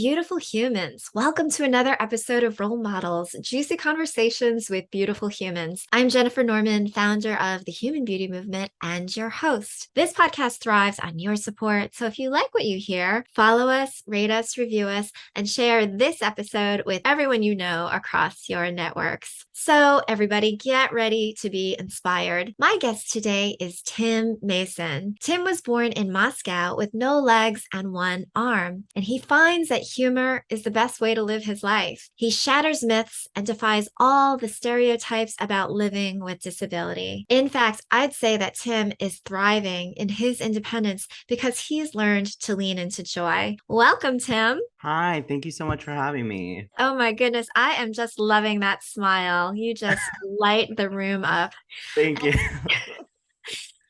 beautiful humans. Welcome to another episode of Role Models, Juicy Conversations with Beautiful Humans. I'm Jennifer Norman, founder of the Human Beauty Movement and your host. This podcast thrives on your support. So if you like what you hear, follow us, rate us, review us, and share this episode with everyone you know across your networks. So everybody get ready to be inspired. My guest today is Tim Mason. Tim was born in Moscow with no legs and one arm, and he finds that humor is the best way to live his life. He shatters myths and defies all the stereotypes about living with disability. In fact, I'd say that Tim is thriving in his independence because he's learned to lean into joy. Welcome, Tim. Hi, thank you so much for having me. Oh my goodness, I am just loving that smile. You just light the room up. Thank you.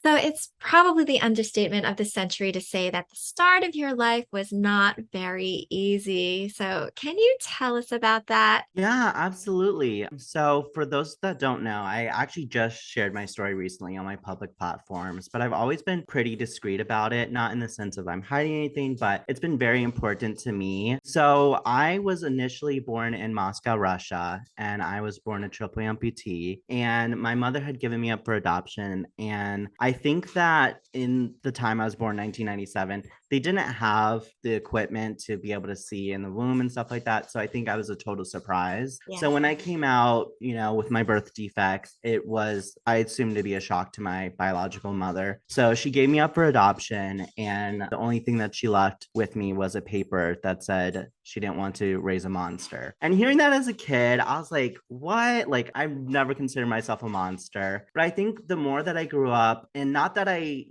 So it's probably the understatement of the century to say that the start of your life was not very easy. So can you tell us about that? Yeah, absolutely. So, for those that don't know, I actually just shared my story recently on my public platforms, but I've always been pretty discreet about it, not in the sense of I'm hiding anything, but it's been very important to me. So, I was initially born in Moscow, Russia, and I was born a triple amputee, and my mother had given me up for adoption. And I think that in the time I was born, 1997, they didn't have the equipment to be able to see in the womb and stuff like that. So I think I was a total surprise. So Yes. when I came out, with my birth defects, I assumed to be a shock to my biological mother. So she gave me up for adoption. And the only thing that she left with me was a paper that said she didn't want to raise a monster. And hearing that as a kid, I was like, what? Like, I've never considered myself a monster. But I think the more that I grew up, and not that I,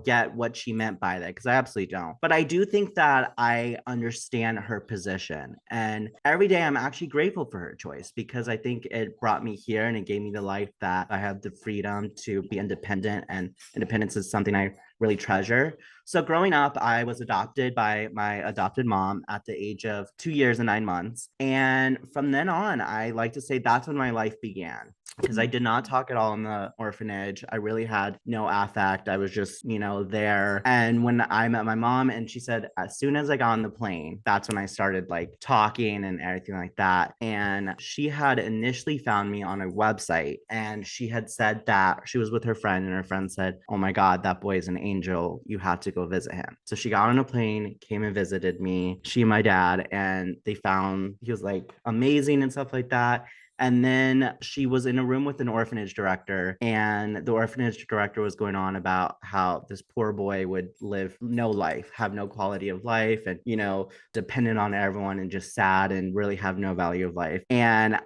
get what she meant by that, because I absolutely don't. But I do think that I understand her position. And every day I'm actually grateful for her choice because I think it brought me here and it gave me the life that I have the freedom to be independent. And independence is something I really treasure. So growing up, I was adopted by my adopted mom at the age of 2 years and 9 months. And from then on, I like to say that's when my life began because I did not talk at all in the orphanage. I really had no affect. I was just, there. And when I met my mom, and she said, as soon as I got on the plane, that's when I started like talking and everything like that. And she had initially found me on a website, and she had said that she was with her friend, and her friend said, "Oh my God, that boy is an angel. You have to go visit him." So she got on a plane, came and visited me, she and my dad, and they found he was like amazing and stuff like that. And then she was in a room with an orphanage director, and the orphanage director was going on about how this poor boy would live no life, have no quality of life, and, dependent on everyone and just sad and really have no value of life. And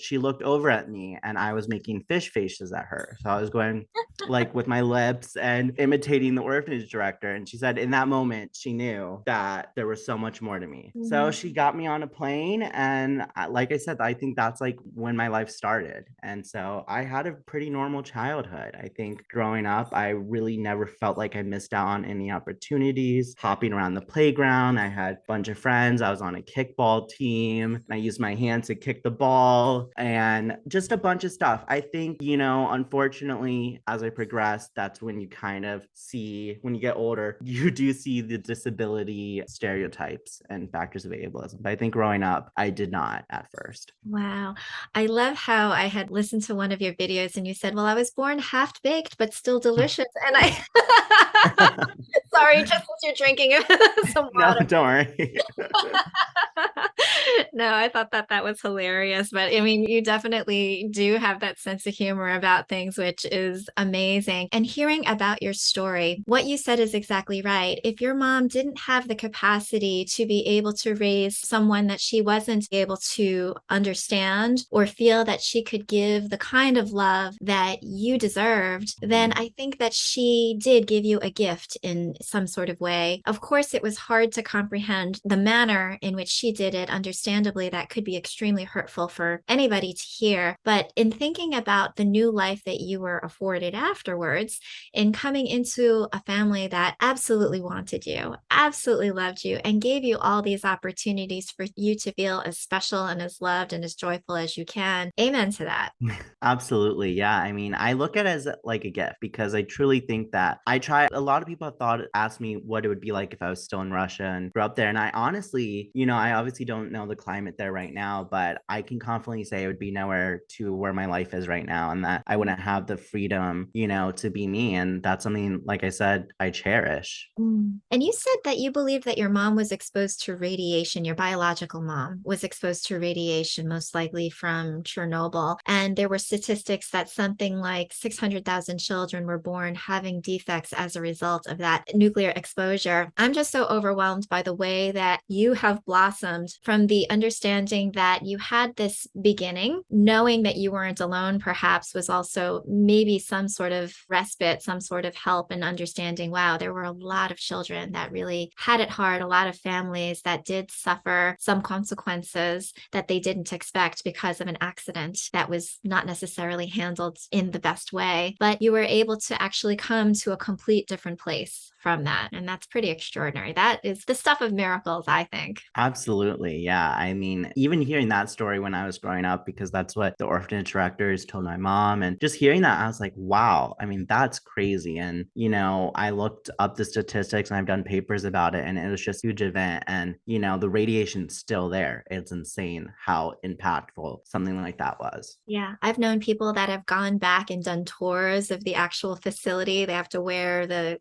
she looked over at me, and I was making fish faces at her. So I was going like with my lips and imitating the orphanage director. And she said in that moment, she knew that there was so much more to me. So Mhm. she got me on a plane. And like I said, I think that's like when my life started. And so I had a pretty normal childhood. I think growing up, I really never felt like I missed out on any opportunities, hopping around the playground. I had a bunch of friends. I was on a kickball team. I used my hands to kick the ball and just a bunch of stuff. I think, unfortunately, as I progress, that's when you kind of see, when you get older, you do see the disability stereotypes and factors of ableism. But I think growing up, I did not at first. Wow. I love how I had listened to one of your videos and you said, well, I was born half baked, but still delicious. And sorry, just as you're drinking some No, water. don't worry. No, I thought that that was hilarious. But I mean, you definitely do have that sense of humor about things, which is amazing. And hearing about your story, what you said is exactly right. If your mom didn't have the capacity to be able to raise someone that she wasn't able to understand or feel that she could give the kind of love that you deserved, then I think that she did give you a gift in some sort of way. Of course, it was hard to comprehend the manner in which she did it. Understandably, that could be extremely hurtful for anybody to hear. But in thinking about the new life that you were afforded afterwards, in coming into a family that absolutely wanted you, absolutely loved you, and gave you all these opportunities for you to feel as special and as loved and as joyful as as you can. Amen to that. Absolutely. Yeah. I mean, I look at it as like a gift because I truly think that a lot of people have asked me what it would be like if I was still in Russia and grew up there. And I honestly, I obviously don't know the climate there right now, but I can confidently say it would be nowhere to where my life is right now and that I wouldn't have the freedom, to be me. And that's something, like I said, I cherish. And you said that you believe that your mom was exposed to radiation, your biological mom was exposed to radiation, most likely from Chernobyl. And there were statistics that something like 600,000 children were born having defects as a result of that nuclear exposure. I'm just so overwhelmed by the way that you have blossomed from the understanding that you had this beginning, knowing that you weren't alone, perhaps was also maybe some sort of respite, some sort of help in understanding, wow, there were a lot of children that really had it hard, a lot of families that did suffer some consequences that they didn't expect because of an accident that was not necessarily handled in the best way. But you were able to actually come to a complete different place from that. And that's pretty extraordinary. That is the stuff of miracles, I think. Absolutely. Yeah. I mean, even hearing that story when I was growing up, because that's what the orphanage directors told my mom, and just hearing that, I was like, wow, I mean, that's crazy. And, I looked up the statistics and I've done papers about it, and it was just a huge event. And, the radiation's still there. It's insane how impactful something like that was. Yeah, I've known people that have gone back and done tours of the actual facility. They have to wear the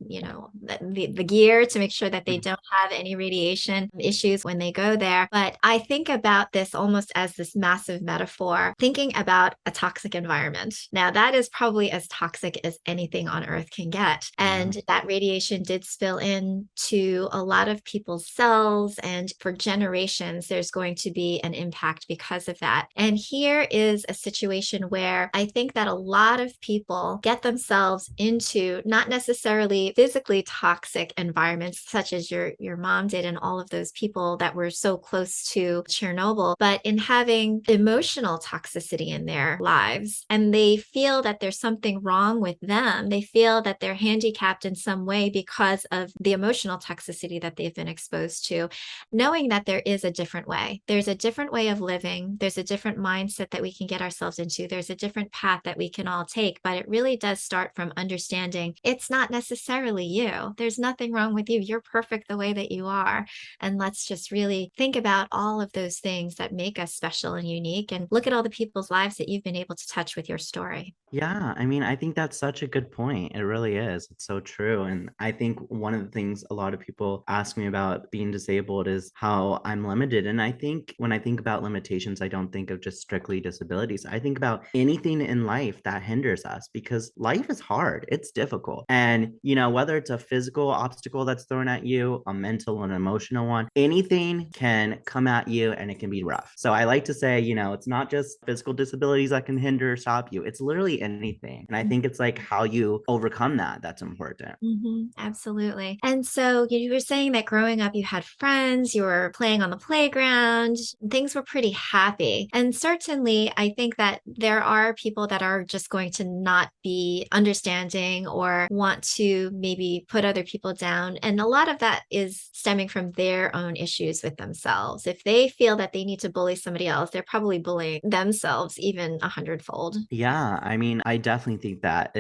gear to make sure that they don't have any radiation issues when they go there. But I think about this almost as this massive metaphor, thinking about a toxic environment. Now, that is probably as toxic as anything on Earth can get. And that radiation did spill into a lot of people's cells. And for generations, there's going to be an impact because of that. And here is a situation where I think that a lot of people get themselves into not necessarily physically toxic environments, such as your mom did and all of those people that were so close to Chernobyl, but in having emotional toxicity in their lives. And they feel that there's something wrong with them. They feel that they're handicapped in some way because of the emotional toxicity that they've been exposed to, knowing that there is a different way. There's a different way of living. There's a different mindset that we can get ourselves into. There's a different path that we can all take, but it really does start from understanding it's not necessarily you. There's nothing wrong with you. You're perfect the way that you are. And let's just really think about all of those things that make us special and unique and look at all the people's lives that you've been able to touch with your story. Yeah, I mean, I think that's such a good point. It really is. It's so true. And I think one of the things a lot of people ask me about being disabled is how I'm limited. And I think when I think about limitations, I don't think of just strictly disabilities. I think about anything in life that hinders us because life is hard, it's difficult. And, whether it's a physical obstacle that's thrown at you, a mental and emotional one, anything can come at you and it can be rough. So I like to say, it's not just physical disabilities that can hinder or stop you, it's literally anything. And I think it's like how you overcome that's important. Absolutely. And so you were saying that growing up, you had friends, you were playing on the playground, things were pretty happy. And certainly, I think that there are people that are just going to not be understanding or want to maybe put other people down. And a lot of that is stemming from their own issues with themselves. If they feel that they need to bully somebody else, they're probably bullying themselves even 100-fold. Yeah, I mean, I definitely think that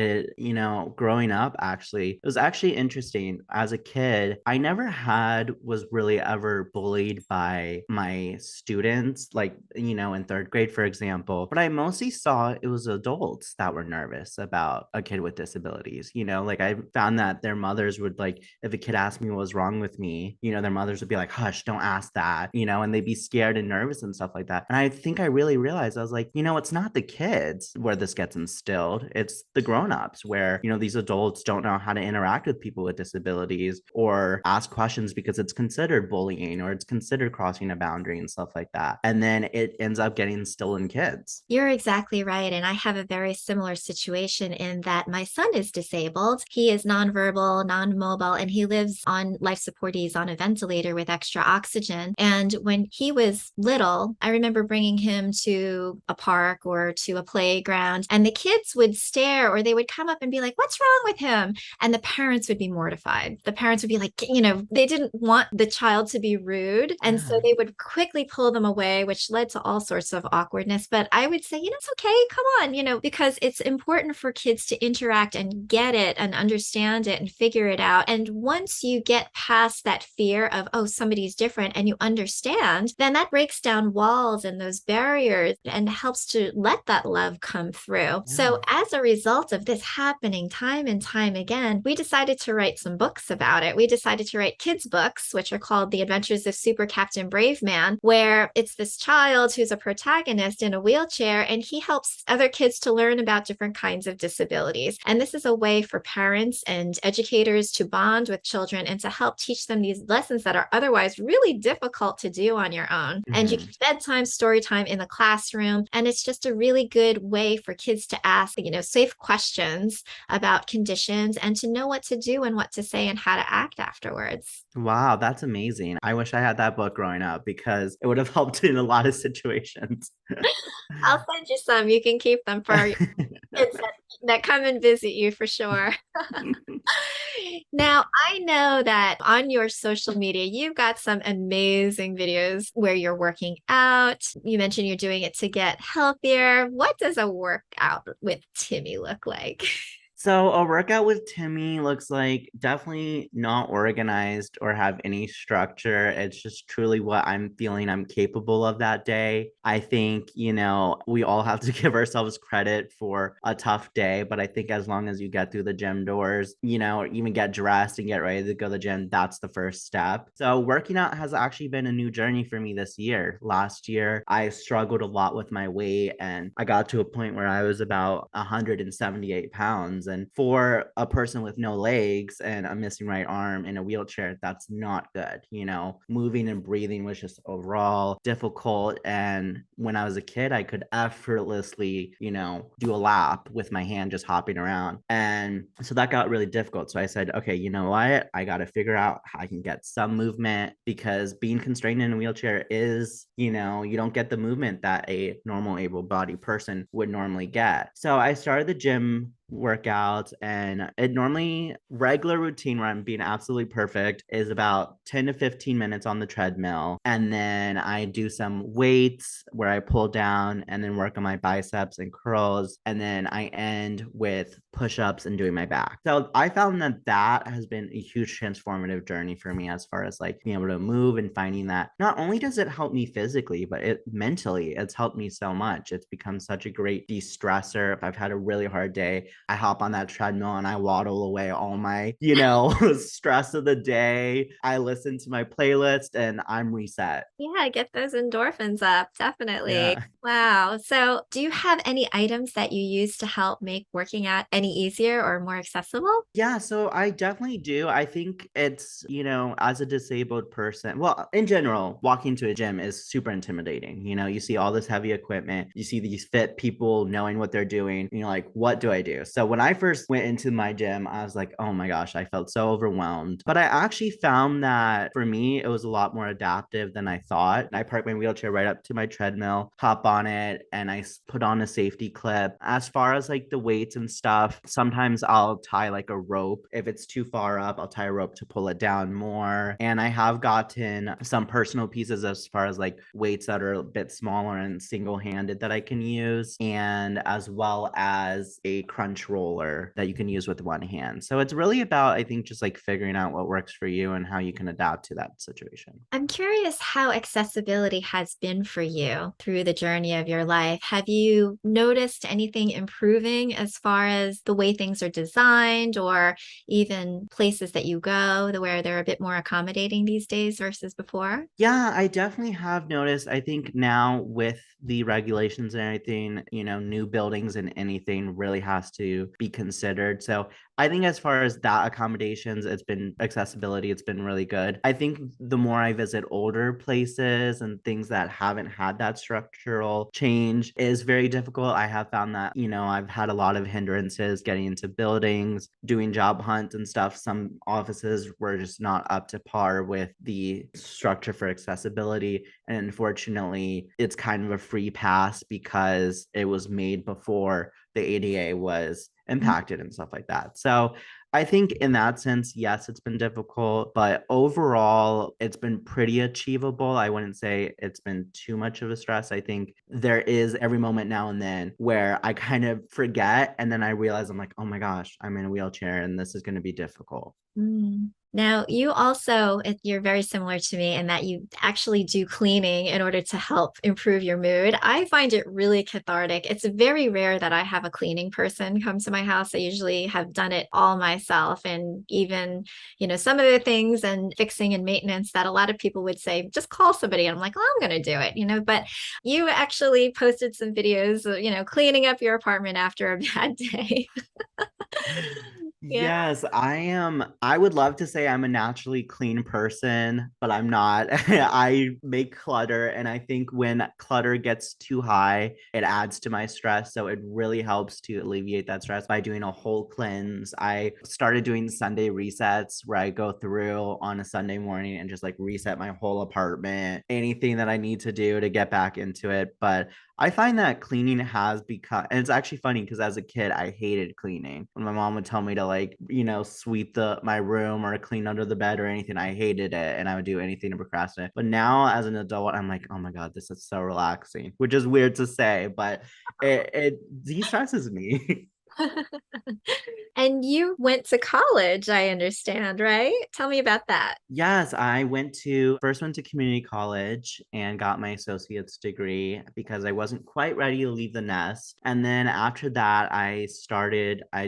growing up, actually, it was actually interesting. As a kid, I never was really ever bullied by my students, like, in third grade, for example. But I mostly saw it was adults that were nervous about a kid with disabilities. Like I found that their mothers would, like, if a kid asked me what was wrong with me, their mothers would be like, hush, don't ask that, and they'd be scared and nervous and stuff like that. And I think I really realized, I was like, it's not the kids where this gets instilled. It's the grown-ups where, these adults don't know how to interact with people with disabilities or ask questions because it's considered bullying or it's considered crossing a boundary and stuff like that. And then it ends up getting instilled in kids. You're exactly right. And I have a very similar situation in that my son is disabled. He is nonverbal, non-mobile, and he lives on life support. He's on a ventilator with extra oxygen. And when he was little, I remember bringing him to a park or to a playground, and the kids kids would stare or they would come up and be like, "What's wrong with him?" And the parents would be mortified. The parents would be like, they didn't want the child to be rude. And so Yeah. they would quickly pull them away, which led to all sorts of awkwardness. But I would say, it's okay. Come on, because it's important for kids to interact and get it and understand it and figure it out. And once you get past that fear of, oh, somebody's different and you understand, then that breaks down walls and those barriers and helps to let that love come through. Yeah. So, as a result of this happening time and time again, we decided to write some books about it. We decided to write kids' books, which are called The Adventures of Super Captain Brave Man, where it's this child who's a protagonist in a wheelchair and he helps other kids to learn about different kinds of disabilities. And this is a way for parents and educators to bond with children and to help teach them these lessons that are otherwise really difficult to do on your own. And you Mhm. can bedtime, story time in the classroom. And it's just a really good way for kids to ask, safe questions about conditions and to know what to do and what to say and how to act afterwards. Wow, that's amazing. I wish I had that book growing up because it would have helped in a lot of situations. I'll send you some. You can keep them for kids that come and visit you for sure. Now, I know that on your social media, you've got some amazing videos where you're working out. You mentioned you're doing it to get healthier. What does a workout with Timmy look like? So a workout with Timmy looks like definitely not organized or have any structure. It's just truly what I'm feeling I'm capable of that day. I think, we all have to give ourselves credit for a tough day, but I think as long as you get through the gym doors, or even get dressed and get ready to go to the gym, that's the first step. So working out has actually been a new journey for me this year. Last year, I struggled a lot with my weight and I got to a point where I was about 178 pounds. And for a person with no legs and a missing right arm in a wheelchair, that's not good. Moving and breathing was just overall difficult. And when I was a kid, I could effortlessly, do a lap with my hand just hopping around. And so that got really difficult. So I said, okay, you know what? I got to figure out how I can get some movement because being constrained in a wheelchair is, you don't get the movement that a normal able bodied person would normally get. So I started the gym workouts and it normally regular routine where I'm being absolutely perfect is about 10 to 15 minutes on the treadmill, and then I do some weights where I pull down and then work on my biceps and curls, and then I end with push-ups and doing my back. So I found that has been a huge transformative journey for me as far as like being able to move and finding that not only does it help me physically but it mentally it's helped me so much. It's become such a great de-stressor. If I've had a really hard day, I hop on that treadmill and I waddle away all my, stress of the day. I listen to my playlist and I'm reset. Yeah, get those endorphins up. Definitely. Yeah. Wow. So, do you have any items that you use to help make working out any easier or more accessible? Yeah, so I definitely do. I think it's, as a disabled person, well, in general, walking to a gym is super intimidating. You see all this heavy equipment, you see these fit people knowing what they're doing, and you're like, what do I do? So when I first went into my gym, I was like, oh my gosh, I felt so overwhelmed. But I actually found that for me, it was a lot more adaptive than I thought. I parked my wheelchair right up to my treadmill, hop on it, and I put on a safety clip. As far as like the weights and stuff, sometimes I'll tie like a rope. If it's too far up, I'll tie a rope to pull it down more. And I have gotten some personal pieces as far as like weights that are a bit smaller and single handed that I can use, and as well as a crunch roller that you can use with one hand. So it's really about, I think, just like figuring out what works for you and how you can adapt to that situation. I'm curious how accessibility has been for you through the journey of your life. Have you noticed anything improving as far as the way things are designed or even places that you go where they're a bit more accommodating these days versus before? Yeah, I definitely have noticed. I think now with the regulations and everything, new buildings and anything really has to be considered. So I think as far as that accommodations, it's been accessibility, it's been really good. I think the more I visit older places and things that haven't had that structural change is very difficult. I have found that, I've had a lot of hindrances getting into buildings, doing job hunts and stuff. Some offices were just not up to par with the structure for accessibility. And unfortunately, it's kind of a free pass because it was made before the ADA was impacted and stuff like that. So I think in that sense, yes, it's been difficult, but overall, it's been pretty achievable. I wouldn't say it's been too much of a stress. I think there is every moment now and then where I kind of forget and then I realize I'm like, oh my gosh, I'm in a wheelchair and this is going to be difficult. Mm. Now, you also, you're very similar to me in that you actually do cleaning in order to help improve your mood. I find it really cathartic. It's very rare that I have a cleaning person come to my house. I usually have done it all myself. And even, some of the things and fixing and maintenance that a lot of people would say, just call somebody. And I'm like, well, I'm going to do it, but you actually posted some videos, cleaning up your apartment after a bad day. Yeah. Yes, I am. I would love to say I'm a naturally clean person, but I'm not. I make clutter, and I think when clutter gets too high, it adds to my stress. So it really helps to alleviate that stress by doing a whole cleanse. I started doing Sunday resets where I go through on a Sunday morning and just like reset my whole apartment, anything that I need to do to get back into it. But I find that cleaning has become, and it's actually funny because as a kid, I hated cleaning. When my mom would tell me to like, sweep my room or clean under the bed or anything, I hated it and I would do anything to procrastinate. But now as an adult, I'm like, oh my God, this is so relaxing, which is weird to say, but it de-stresses me. And you went to college, I understand, right? Tell me about that. Yes, I went to community college and got my associate's degree because I wasn't quite ready to leave the nest. And then after that, I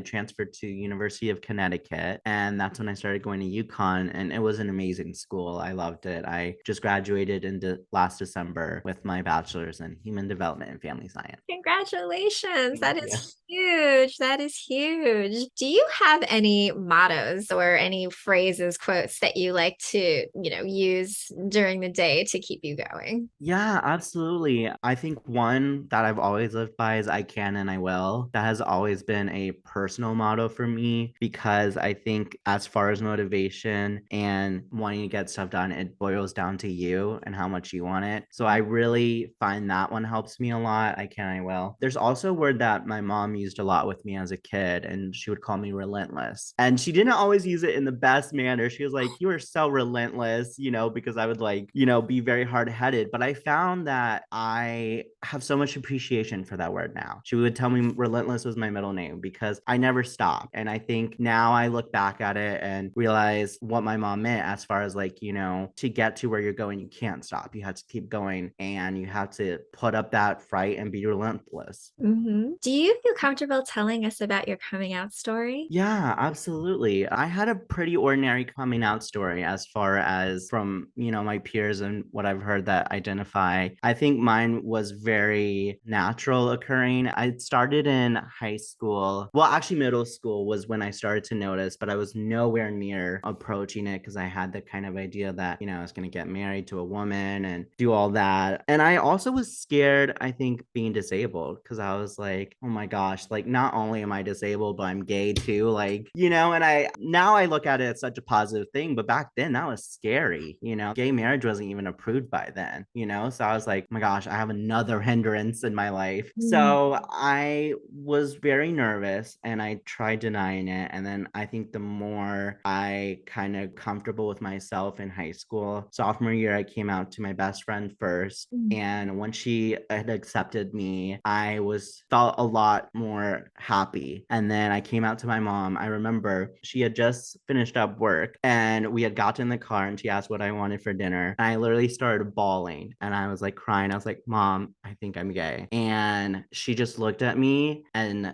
transferred to University of Connecticut, and that's when I started going to UConn, and it was an amazing school. I loved it. I just graduated last December with my bachelor's in human development and family science. Congratulations. Thank That you. is huge. That is huge. Do you have any mottos or any phrases, quotes that you like to, use during the day to keep you going? Yeah, absolutely. I think one that I've always lived by is I can and I will. That has always been a personal motto for me because I think as far as motivation and wanting to get stuff done, it boils down to you and how much you want it. So I really find that one helps me a lot. I can, I will. There's also a word that my mom used a lot with me as a kid, and she would call me relentless. And she didn't always use it in the best manner. She was like, you are so relentless, because I would like, be very hard headed. But I found that I have so much appreciation for that word now. She would tell me relentless was my middle name because I never stopped. And I think now I look back at it and realize what my mom meant as far as like, to get to where you're going, you can't stop. You have to keep going and you have to put up that fight and be relentless. Do you feel comfortable telling us about your coming out story? Yeah, absolutely. I had a pretty ordinary coming out story as far as from, my peers and what I've heard that identify. I think mine was very natural occurring. I started in high school. Well, actually middle school was when I started to notice, but I was nowhere near approaching it because I had the kind of idea that, I was going to get married to a woman and do all that. And I also was scared, I think, being disabled because I was like, oh my gosh, like not only am I disabled, but I'm gay too. Like, and now I look at it as such a positive thing, but back then that was scary. Gay marriage wasn't even approved by then, so I was like, oh my gosh, I have another hindrance in my life. Mm. So I was very nervous and I tried denying it. And then I think the more I kind of comfortable with myself in high school, sophomore year, I came out to my best friend first. Mm. And when she had accepted me, I was felt a lot more happy. And then I came out to my mom. I remember she had just finished up work and we had gotten in the car and she asked what I wanted for dinner. And I literally started bawling and I was like crying. I was like, Mom, I think I'm gay. And she just looked at me and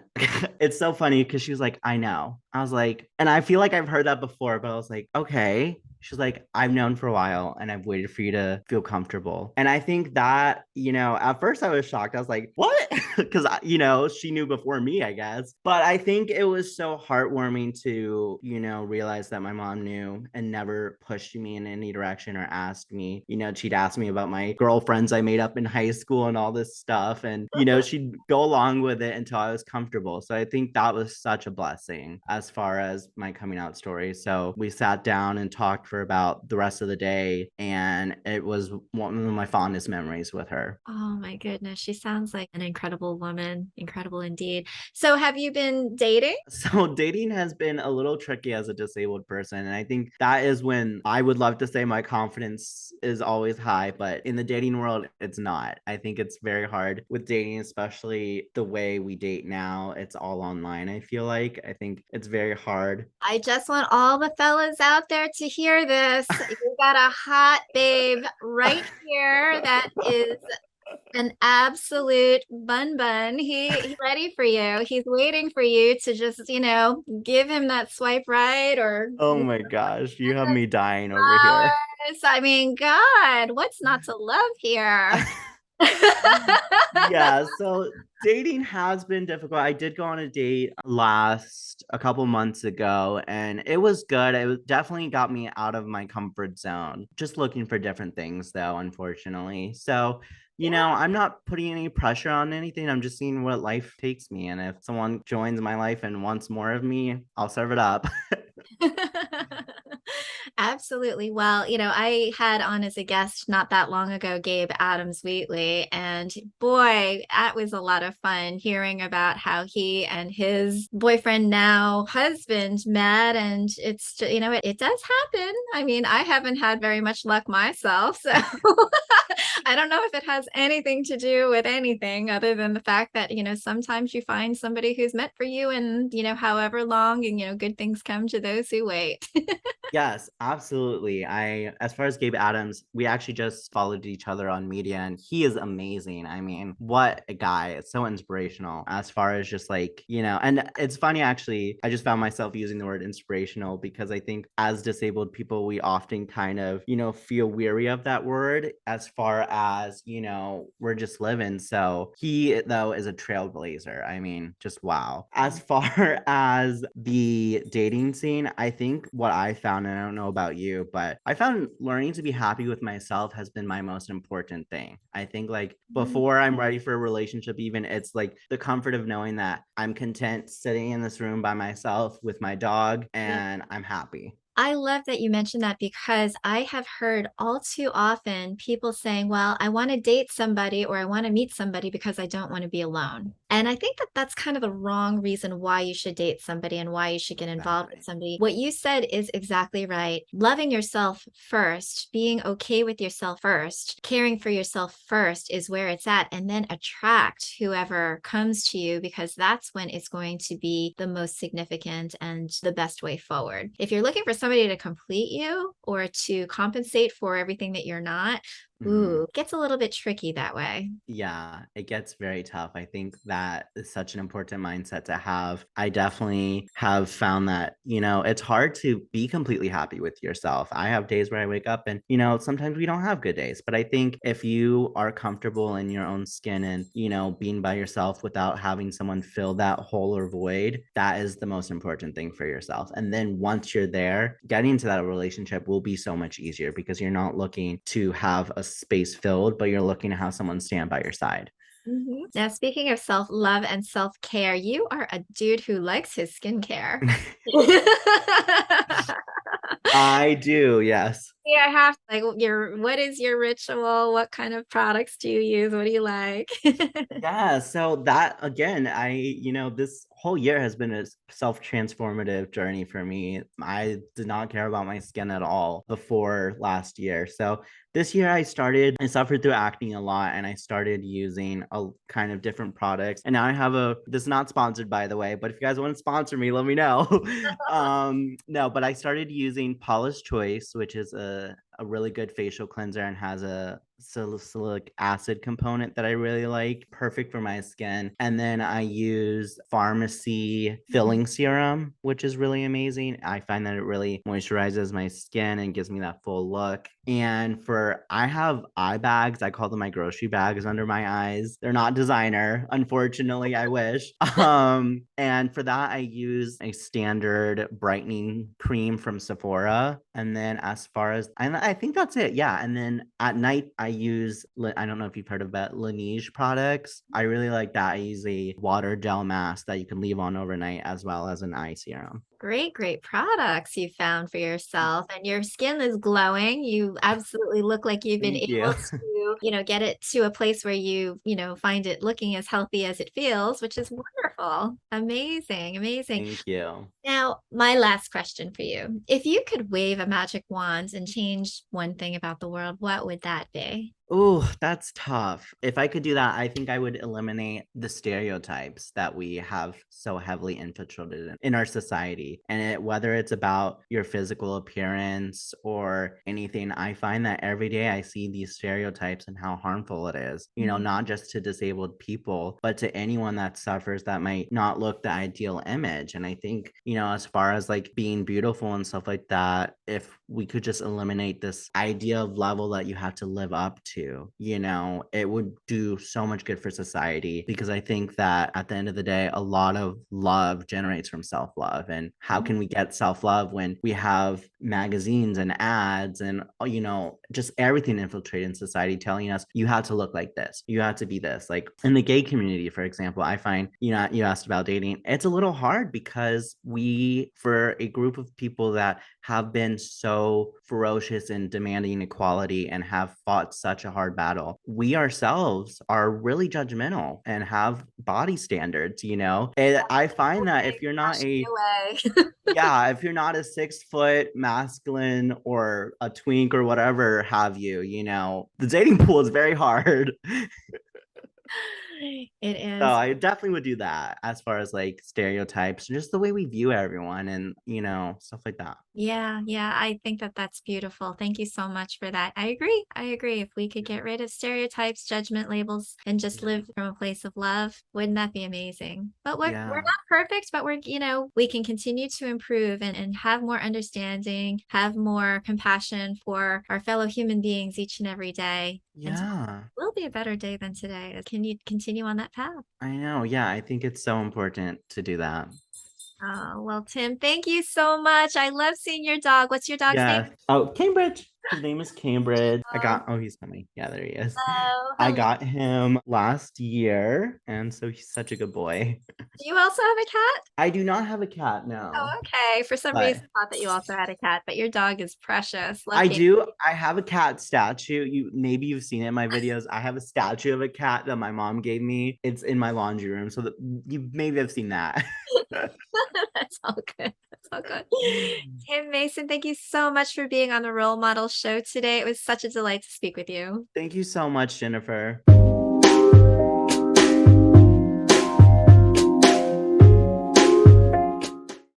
it's so funny because she was like, I know. I was like, and I feel like I've heard that before, but I was like, okay. She's like, I've known for a while and I've waited for you to feel comfortable. And I think that, at first I was shocked. I was like, what? Because, she knew before me, I guess. But I think it was so heartwarming to, realize that my mom knew and never pushed me in any direction or asked me. She'd ask me about my girlfriends I made up in high school and all this stuff. And, she'd go along with it until I was comfortable. So I think that was such a blessing as far as my coming out story. So we sat down and talked for for about the rest of the day. And it was one of my fondest memories with her. Oh my goodness. She sounds like an incredible woman. Incredible indeed. So have you been dating? So dating has been a little tricky as a disabled person. And I think that is when I would love to say my confidence is always high, but in the dating world, it's not. I think it's very hard with dating, especially the way we date now. It's all online, I feel like. I think it's very hard. I just want all the fellas out there to hear this. You got a hot babe right here that is an absolute bun. He's ready for you. He's waiting for you to just, give him that swipe right or Oh my gosh, you have those me dying over here. flowers. I mean, God, what's not to love here? Yeah, so dating has been difficult. I did go on a date last a couple months ago and it was good. Definitely got me out of my comfort zone. Just looking for different things though, unfortunately. So, I'm not putting any pressure on anything. I'm just seeing what life takes me. And if someone joins my life and wants more of me, I'll serve it up. Absolutely. Well, I had on as a guest not that long ago Gabe Adams Wheatley, and boy, that was a lot of fun hearing about how he and his boyfriend, now husband, met. And it does happen. I mean, I haven't had very much luck myself, so I don't know if it has anything to do with anything other than the fact that, sometimes you find somebody who's meant for you and, however long, and, good things come to those who wait. Yes, absolutely. As far as Gabe Adams, we actually just followed each other on media and he is amazing. I mean, what a guy. It's so inspirational as far as just like, and it's funny actually. I just found myself using the word inspirational because I think as disabled people, we often kind of, feel weary of that word as far as, we're just living. So he, though, is a trailblazer. I mean, just wow. As far as the dating scene, I think what I found, and I don't know about you, but I found learning to be happy with myself has been my most important thing. I think like before I'm ready for a relationship, even it's like the comfort of knowing that I'm content sitting in this room by myself with my dog and I'm happy. I love that you mentioned that because I have heard all too often people saying, well, I want to date somebody or I want to meet somebody because I don't want to be alone. And I think that that's kind of the wrong reason why you should date somebody and why you should get involved with Exactly. somebody. What you said is exactly right. Loving yourself first, being okay with yourself first, caring for yourself first is where it's at. And then attract whoever comes to you because that's when it's going to be the most significant and the best way forward. If you're looking for somebody to complete you or to compensate for everything that you're not, Mhm. ooh, it gets a little bit tricky that way. Yeah, it gets very tough. I think that is such an important mindset to have. I definitely have found that, it's hard to be completely happy with yourself. I have days where I wake up and, sometimes we don't have good days. But I think if you are comfortable in your own skin and, being by yourself without having someone fill that hole or void, that is the most important thing for yourself. And then once you're there, getting into that relationship will be so much easier because you're not looking to have a space filled, but you're looking to have someone stand by your side. Mhm. Now, speaking of self love and self care, you are a dude who likes his skincare. I do, yes. Yeah, I have like what is your ritual? What kind of products do you use? What do you like? Yeah, so that again, this whole year has been a self-transformative journey for me. I did not care about my skin at all before last year. So this year I suffered through acne a lot and I started using a kind of different products. And now this is not sponsored by the way, but if you guys want to sponsor me, let me know. No, but I started using Paula's Choice, which is a really good facial cleanser and has a salicylic acid component that I really like. Perfect for my skin. And then I use Pharmacy filling serum, which is really amazing. I find that it really moisturizes my skin and gives me that full look. And I have eye bags. I call them my grocery bags under my eyes. They're not designer, unfortunately. I wish. And for that, I use a standard brightening cream from Sephora. And then as far as, and I think that's it. Yeah. And then at night, I I use, I don't know if you've heard of that, Laneige products. I really like that. I use a water gel mask that you can leave on overnight as well as an eye serum. Great, great products you found for yourself, and your skin is glowing. You absolutely look like you've been Thank you. able to, get it to a place where you find it looking as healthy as it feels, which is wonderful. Amazing, amazing. Thank you. Now, my last question for you. If you could wave a magic wand and change one thing about the world, what would that be? Oh, that's tough. If I could do that, I think I would eliminate the stereotypes that we have so heavily infiltrated in our society. And whether it's about your physical appearance or anything, I find that every day I see these stereotypes and how harmful it is, Mhm. not just to disabled people, but to anyone that suffers that might not look the ideal image. And I think, as far as like being beautiful and stuff like that, if we could just eliminate this idea of level that you have to live up to, it would do so much good for society, because I think that at the end of the day, a lot of love generates from self-love. And how can we get self-love when we have magazines and ads and, just everything infiltrating society telling us you have to look like this, you have to be this. Like in the gay community, for example, I find, you asked about dating, it's a little hard because for a group of people that have been so ferocious in demanding equality and have fought such a hard battle, we ourselves are really judgmental and have body standards, And I find that if you're not Away. yeah, if you're not a 6 foot masculine or a twink or whatever have you, the dating pool is very hard. It So is. I definitely would do that as far as like stereotypes, just the way we view everyone and, stuff like that. Yeah, yeah, I think that that's beautiful. Thank you so much for that. I agree. I agree. If we could get rid of stereotypes, judgment labels, and just Yeah. live from a place of love, wouldn't that be amazing? But we're Yeah. not perfect, but we can continue to improve and have more understanding, have more compassion for our fellow human beings each and every day. And tomorrow Yeah. will be a better day than today. Can you continue on that path? I know. Yeah. I think it's so important to do that. Oh, well, Tim, thank you so much. I love seeing your dog. What's your dog's name? Yeah. Oh, Cambridge. His name is Cambridge. Oh, Oh, he's coming. Yeah, there he is. hello. I Hello. got him last year. And so he's such a good boy. Do you also have a cat? I do not have a cat, Oh, no. okay. For some But reason, I thought that you also had a cat, but your dog is precious. Love I Gabe. do. I have a cat statue. Maybe you've seen it in my videos. I have a statue of a cat that my mom gave me. It's in my laundry room, so that you maybe have seen that. That's all good. That's all good. Tim Mason, thank you so much for being on the Role Model Show today. It was such a delight to speak with you. Thank you so much, Jennifer.